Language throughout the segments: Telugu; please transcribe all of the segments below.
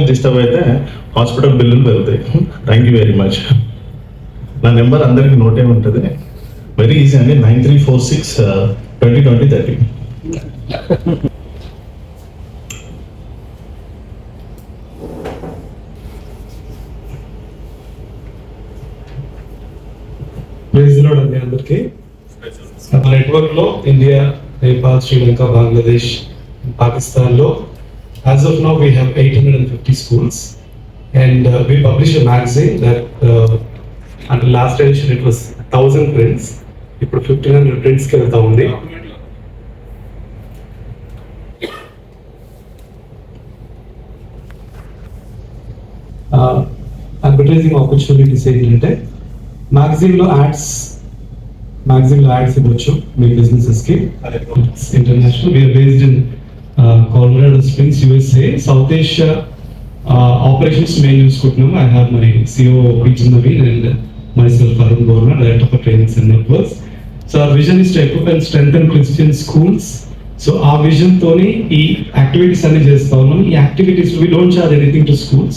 డిస్టర్బ్ అయితే హాస్పిటల్ బిల్లులు పెరుగుతాయి. Thank you very much. నా నెంబర్ అందరికి నోటే ఉంటుంది, వెరీ ఈజీ అండి, 9346202030. ప్రైజ్ లార్డ్ అండి అందరికీ. మన నెట్వర్క్ లో ఇండియా, నేపాల్, శ్రీలంక, బంగ్లాదేశ్, పాకిస్తాన్ లో as of now we have 850 schools and we publish a magazine that until last edition it was 1000 prints, ఇప్పుడు 1500 prints కి వెళ్తా ఉంది. అడ్వర్టైజింగ్ ఆపర్చునిటీస్ ఏంటంటే మ్యాగజైన్ లో యాడ్స్ ఇవ్వచ్చు మీ బిజినెసెస్ కి. International, we are based in Colorado Springs, USA. South Asia operations main చూసుకుంటున్నాము. I have my CEO P. Naveen and myself Arun Borna, Director for Trainings and Networks. So our vision is to equip and strengthen Christian schools. So our vision తోని ఈ యాక్టివిటీస్ అన్ని చేస్తా ఉన్నాం. ఈ activities we don't charge anything to schools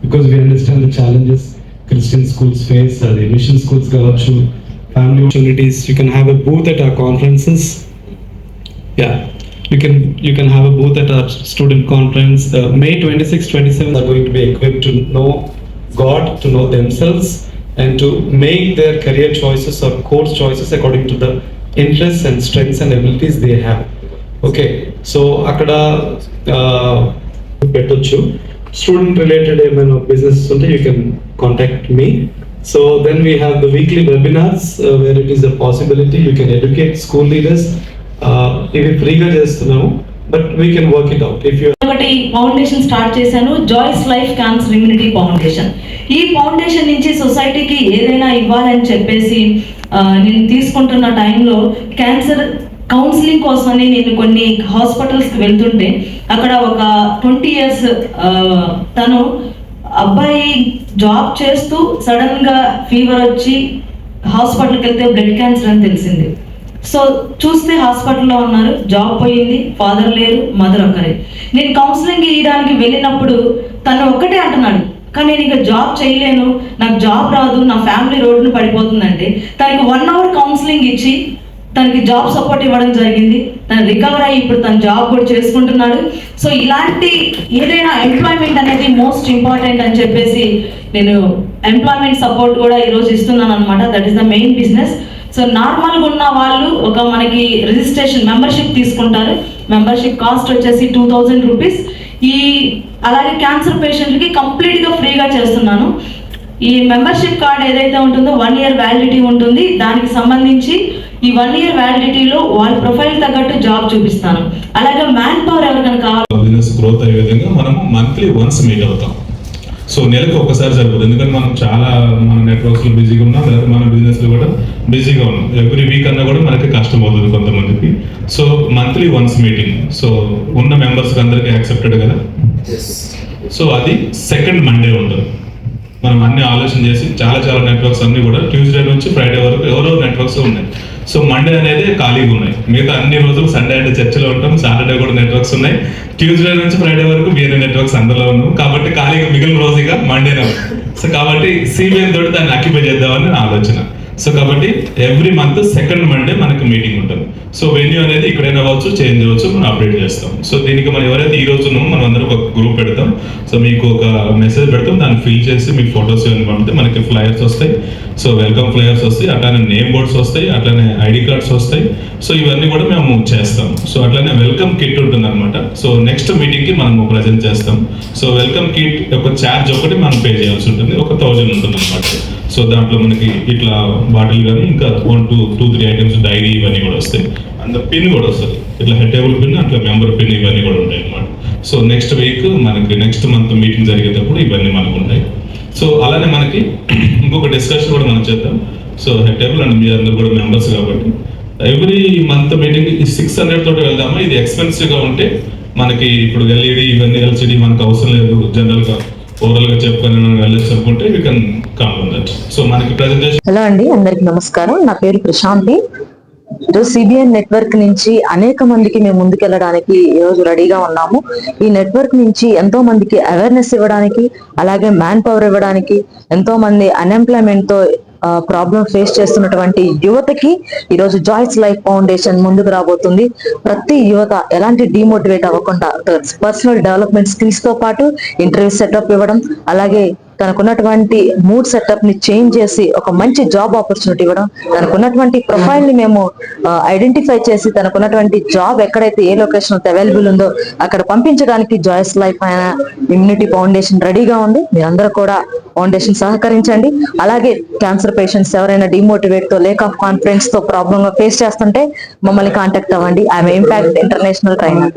because we understand the challenges Christian schools face. The mission schools కావచ్చు, family opportunities. You can have a booth at our conferences. Yeah. You can have a booth at our student conference. May 26, 27 are going to be equipped to know God, to know themselves, and to make their career choices or course choices according to the interests and strengths and abilities they have. Okay, so akada pettochu student related ఏమైనా business ఉంటే you can contact me. So then we have the weekly webinars where it is a possibility you can educate school leaders. ఇవి ఫ్రీగా చేస్తున్నాము, but we can work it out. If you ఒకటి ఫౌండేషన్ స్టార్ట్ చేశాను, Joy's life cancer immunity foundation. ఈ ఫౌండేషన్ నుంచి సొసైటీకి ఏదైనా ఇవ్వాలని చెప్పేసి నేను తీసుకుంటున్న టైంలో క్యాన్సర్ కౌన్సిలింగ్ కోసమని నేను కొన్ని హాస్పిటల్స్కి వెళ్తుంటే అక్కడ ఒక 20 years తను అబ్బాయి జాబ్ చేస్తూ సడన్గా ఫీవర్ వచ్చి హాస్పిటల్కి వెళ్తే బ్లడ్ క్యాన్సర్ అని తెలిసింది. సో చూస్తే హాస్పిటల్లో ఉన్నారు, జాబ్ పోయింది, ఫాదర్ లేరు, మదర్ ఒక్కరే. నేను కౌన్సిలింగ్ ఇవ్వడానికి వెళ్ళినప్పుడు తను ఒక్కటే అంటున్నాడు, కానీ నేను ఇక జాబ్ చేయలేను, నాకు జాబ్ రాదు, నా ఫ్యామిలీ రోడ్డును పడిపోతుందంటే తనకి 1 hour కౌన్సిలింగ్ ఇచ్చి తనకి జాబ్ సపోర్ట్ ఇవ్వడం జరిగింది. తను రికవర్ అయ్యి ఇప్పుడు తను జాబ్ కూడా చేసుకుంటున్నాడు. సో ఇలాంటి ఏదైనా ఎంప్లాయ్మెంట్ అనేది మోస్ట్ ఇంపార్టెంట్ అని చెప్పేసి నేను ఎంప్లాయ్మెంట్ సపోర్ట్ కూడా ఈరోజు ఇస్తున్నాను అనమాట. That is the main business. So నార్మల్గా ఉన్న వాళ్ళు ఒక మనకి రిజిస్ట్రేషన్ మెంబర్షిప్ తీసుకుంటారు. మెంబర్షిప్ కాస్ట్ వచ్చేసి 2000 రూపీస్. అలాగే క్యాన్సర్ పేషెంట్లకి కంప్లీట్గా ఫ్రీగా చేస్తున్నాను. ఈ మెంబర్షిప్ కార్డ్ ఏదైతే ఉంటుందో 1 year వ్యాలిడిటీ ఉంటుంది. దానికి సంబంధించి ఈ 1 year వ్యాలిడిటీలో వాళ్ళ ప్రొఫైల్ తగ్గట్టు జాబ్ చూపిస్తాను. అలాగే మ్యాన్ పవర్ ఎవరికైనా కావాలి, బిజినెస్ గ్రోత్ అయ్యే విధంగా మనం మంత్లీ వన్స్ మీట్ అవుతాం. సో నెలకు ఒకసారి సరిపోదు, ఎందుకంటే మనం చాలా మన నెట్వర్క్స్లో బిజీగా ఉన్నాం, లేదా మన బిజినెస్లో కూడా బిజీగా ఉన్నాం. ఎవ్రీ వీక్ అన్నా కూడా మనకి కష్టం అవుతుంది కొంతమందికి. So monthly once meeting. So ఉన్న మెంబర్స్కి అందరికీ యాక్సెప్టెడ్ కదా. సో అది సెకండ్ మండే ఉంటుంది. మనం అన్ని ఆలోచన చేసి చాలా నెట్వర్క్స్ అన్ని కూడా ట్యూస్డే నుంచి ఫ్రైడే వరకు ఎవరో నెట్వర్క్స్ ఉన్నాయి. సో మండే అనేది ఖాళీగా ఉన్నాయి. మిగతా అన్ని రోజులు సండే అంటే చర్చిలో ఉంటాం, సాటర్డే కూడా నెట్వర్క్స్ ఉన్నాయి. ట్యూస్డే నుంచి ఫ్రైడే వరకు వేరే నెట్వర్క్స్ అందులో ఉన్నాం. కాబట్టి ఖాళీగా మిగిలిన రోజుగా మండేనే. సో కాబట్టి సిబిఎన్ తోటి దాన్ని ఆక్యుపై చేద్దామని నా ఆలోచన. సో కాబట్టి ఎవ్రీ మంత్ సెకండ్ మండే మనకు మీటింగ్ ఉంటుంది. సో వెన్యూ అనేది ఇక్కడైనా అవ్వచ్చు, చేంజ్ అవ్వచ్చు, మనం అప్డేట్ చేస్తాం. సో దీనికి మనం ఎవరైతే ఈ రోజు ఉన్నామో మనం అందరం ఒక గ్రూప్ పెడతాం. సో మీకు ఒక మెసేజ్ పెడతాం, దాన్ని ఫిల్ చేసి మీకు ఫొటోస్ ఇవన్నీ పంపితే మనకి ఫ్లయర్స్ వస్తాయి. సో వెల్కమ్ ఫ్లయర్స్ వస్తాయి, అట్లానే నేమ్ బోర్డ్స్ వస్తాయి, అట్లానే ఐడి కార్డ్స్ వస్తాయి. సో ఇవన్నీ కూడా మేము చేస్తాం. సో అట్లానే వెల్కమ్ కిట్ ఉంటుంది అనమాట. సో నెక్స్ట్ మీటింగ్కి మనం ప్రజెంట్ చేస్తాం. సో వెల్కమ్ కిట్ యొక్క ఛార్జ్ ఒకటి మనం పే చేయాల్సి ఉంటుంది, ఒక 1000 ఉంటుంది అనమాట. సో దాంట్లో మనకి ఇట్లా బాటిల్ కానీ ఇంకా 1, 2, 3 ఐటమ్స్ డైరీ ఇవన్నీ కూడా వస్తాయి. అండ్ పిన్ కూడా వస్తుంది, ఇట్లా హెడ్ టేబుల్ పిన్, అట్లా మెంబర్ పిన్ ఇవన్నీ కూడా ఉంటాయి అనమాట. సో నెక్స్ట్ వీక్ మనకి నెక్స్ట్ మంత్ మీటింగ్ జరిగేటప్పుడు ఇవన్నీ మనకు ఉంటాయి. సో అలానే మనకి ఇంకొక డిస్కషన్ కూడా మనం చేద్దాం. సో హెడ్ టేబుల్ అండ్ మీ అందరూ కూడా మెంబర్స్ కాబట్టి ఎవ్రీ మంత్ మీటింగ్ 600 తోటి వెళ్దామా. ఇది ఎక్స్పెన్సివ్గా ఉంటే మనకి ఇప్పుడు ఎల్ఈడి ఇవన్నీ ఎల్సిడి మనకు అవసరం లేదు. జనరల్గా ఓవరాల్ గా చెప్పుకొని వెళ్ళేసి అనుకుంటే we can come on that. So మనకి ప్రెజెంటేషన్. హలో అండి, అందరికి నమస్కారం. నా పేరు ప్రశాంతి. ఈరోజు సిబిఎన్ నెట్వర్క్ నుంచి అనేక మందికి మేము ముందుకెళ్ళడానికి ఈరోజు రెడీగా ఉన్నాము. ఈ నెట్వర్క్ నుంచి ఎంతో మందికి అవేర్నెస్ ఇవ్వడానికి, అలాగే మ్యాన్ పవర్ ఇవ్వడానికి, ఎంతో మంది అన్ఎంప్లాయ్మెంట్ తో ప్రాబ్లం ఫేస్ చేస్తున్నటువంటి యువతకి ఈరోజు జాయ్స్ లైఫ్ ఫౌండేషన్ ముందుకు రాబోతుంది. ప్రతి యువత ఎలాంటి డిమోటివేట్ అవ్వకుండా పర్సనల్ డెవలప్మెంట్ స్కిల్స్ తో పాటు ఇంటర్వ్యూ సెటప్ ఇవ్వడం, అలాగే తనకున్నటువంటి మూడ్ సెటప్ ని చేంజ్ చేసి ఒక మంచి జాబ్ ఆపర్చునిటీ ఇవ్వడం, తనకున్నటువంటి ప్రొఫైల్ ని మేము ఐడెంటిఫై చేసి తనకున్నటువంటి జాబ్ ఎక్కడైతే ఏ లొకేషన్ అవైలబుల్ ఉందో అక్కడ పంపించడానికి జాయ్స్ లైఫ్ ఇమ్యూనిటీ ఫౌండేషన్ రెడీగా ఉంది. మీరందరూ కూడా ఫౌండేషన్ సహకరించండి. అలాగే క్యాన్సర్ పేషెంట్స్ ఎవరైనా డిమోటివేట్ తో, లేక్ ఆఫ్ కాన్ఫిడెన్స్ తో ప్రాబ్లమ్ ఫేస్ చేస్తుంటే మమ్మల్ని కాంటాక్ట్ అవ్వండి. I'm impact international trainer.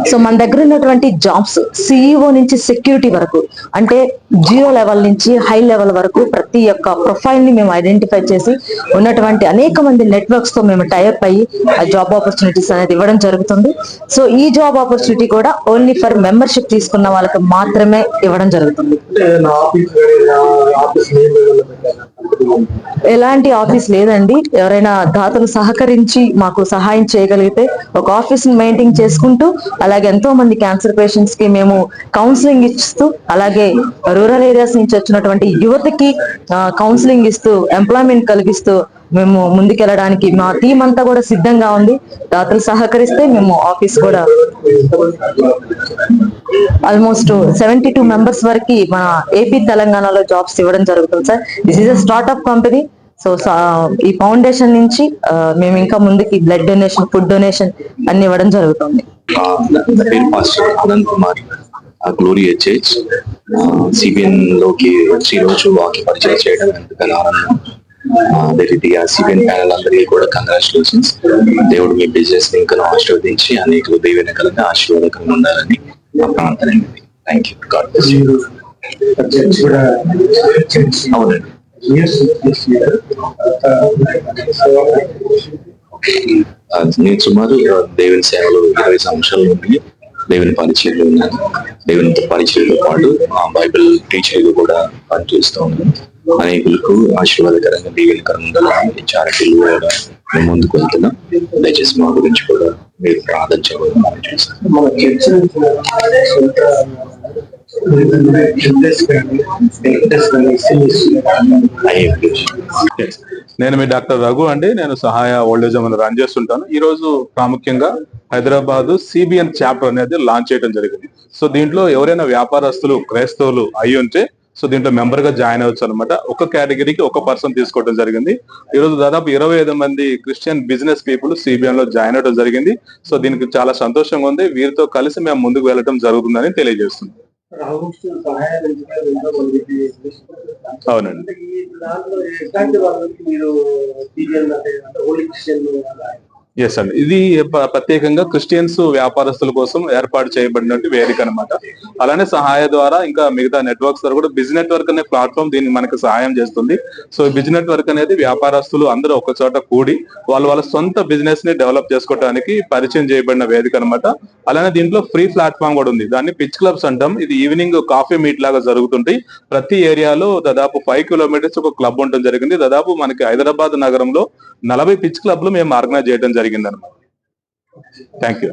So మన దగ్గర ఉన్నటువంటి జాబ్స్ సిఇఓ నుంచి సెక్యూరిటీ వరకు, అంటే 0 లెవెల్ నుంచి హై లెవెల్ వరకు ప్రతి ఒక్క ప్రొఫైల్ ని మేము ఐడెంటిఫై చేసి ఉన్నటువంటి అనేక మంది నెట్వర్క్స్ తో మేము టైఅప్ అయ్యి ఆ జాబ్ ఆపర్చునిటీస్ అనేది ఇవ్వడం జరుగుతుంది. సో ఈ జాబ్ ఆపర్చునిటీ కూడా ఓన్లీ ఫర్ మెంబర్షిప్ తీసుకున్న వాళ్ళకి మాత్రమే ఇవ్వడం జరుగుతుంది. ఎలాంటి ఆఫీస్ లేదండి. ఎవరైనా దాతలు సహకరించి మాకు సహాయం చేయగలిగితే ఒక ఆఫీస్ ని మెయింటైన్ చేసుకుంటూ, అలాగే ఎంతో మంది క్యాన్సర్ పేషెంట్స్ కి మేము కౌన్సిలింగ్ ఇస్తూ, అలాగే రూరల్ ఏరియాస్ నుంచి వచ్చినటువంటి యువతకి కౌన్సిలింగ్ ఇస్తూ, ఎంప్లాయ్మెంట్ కలిగిస్తూ మేము ముందుకెళ్ళడానికి మా టీం అంతా కూడా సిద్ధంగా ఉంది. దాతలు సహకరిస్తే మేము ఆఫీస్ కూడా ఆల్మోస్ట్ 72 మెంబర్స్ వరకు మన ఏపీ తెలంగాణలో జాబ్స్ ఇవ్వడం జరుగుతుంది sir. This is a startup company. So ఈ ఫౌండేషన్ నుంచి మేము ఇంకా ముందుకి బ్లడ్ డొనేషన్, ఫుడ్ డొనేషన్ అన్ని ఇవ్వడం జరుగుతుంది. నా పేరు pastor Anand Kumar, glory HH. CBN లోకి వచ్చి రోజు వాకి పరిచయం చేయడం ఎంతగానో ఆనందం. అదే రీతిగా సిబిఎన్ ప్యానల్ అందరికీ కూడా కంగ్రాచులేషన్స్. దేవుడు మీ బిజినెస్ ని ఇంకా ఆశీర్వదించి అనేక దీవెనకరంగా ఆశీర్వాదకరంగా ఉండాలని నా ప్రార్థన. Thank you. God bless you. అవునండి. నేను సుమారు దేవుని సేవలు 20 సంవత్సరాల నుండి దేవుని పరిచయలో ఉన్నాను. దేవుని పరిచయతో పాటు బైబిల్ టీచర్గా కూడా పనిచేస్తూ ఉన్నాను. అనేకులకు ఆశీర్వాదకరంగా దీవెనకరంగా ఉండాలని చారిటీలు కూడా మేము ముందుకు వెళ్తున్నాం. దయచేసి మా గురించి కూడా మీరు ప్రార్థన చేయడం చేస్తాను. నేను మీ డాక్టర్ రఘు అండి. నేను సహాయ ఓల్డేజ్ హోమ్ రన్ చేస్తుంటాను. ఈ రోజు ప్రాముఖ్యంగా హైదరాబాద్ సిబిఎన్ చాప్టర్ అనేది లాంచ్ చేయడం జరిగింది. సో దీంట్లో ఎవరైనా వ్యాపారస్తులు క్రైస్తవులు అయి ఉంటే సో దీంట్లో మెంబర్ గా జాయిన్ అవ్వచ్చు అనమాట. ఒక కేటగిరీకి ఒక పర్సన్ తీసుకోవడం జరిగింది. ఈ రోజు దాదాపు 25 మంది క్రిస్టియన్ బిజినెస్ పీపుల్ సిబిఎన్ లో జాయిన్ అవ్వడం జరిగింది. సో దీనికి చాలా సంతోషంగా ఉంది. వీరితో కలిసి మేము ముందుకు వెళ్ళడం జరుగుతుందని తెలియజేస్తుంది. అవునండి. ఎస్ అండి. ఇది ప్రత్యేకంగా క్రిస్టియన్స్ వ్యాపారస్తుల కోసం ఏర్పాటు చేయబడిన వేదిక అనమాట. అలానే సహాయ ద్వారా ఇంకా మిగతా నెట్వర్క్స్ ద్వారా కూడా బిజ్ నెట్వర్క్ అనే ప్లాట్ఫామ్ దీనికి మనకు సహాయం చేస్తుంది. సో బిజ్ నెట్వర్క్ అనేది వ్యాపారస్తులు అందరూ ఒక చోట కూడి వాళ్ళ సొంత బిజినెస్ ని డెవలప్ చేసుకోవడానికి పరిచయం చేయబడిన వేదిక అనమాట. అలానే దీంట్లో ఫ్రీ ప్లాట్ఫామ్ కూడా ఉంది. దాన్ని పిచ్ క్లబ్స్ అంటాం. ఇది ఈవినింగ్ కాఫీ మీట్ లాగా జరుగుతుంటాయి. ప్రతి ఏరియాలో దాదాపు 5 కిలోమీటర్స్ ఒక క్లబ్ ఉండడం జరిగింది. దాదాపు మనకి హైదరాబాద్ నగరంలో 40 పిచ్ క్లబ్లు మేము ఆర్గనైజ్ చేయడం జరిగింది అనమాట. Thank you.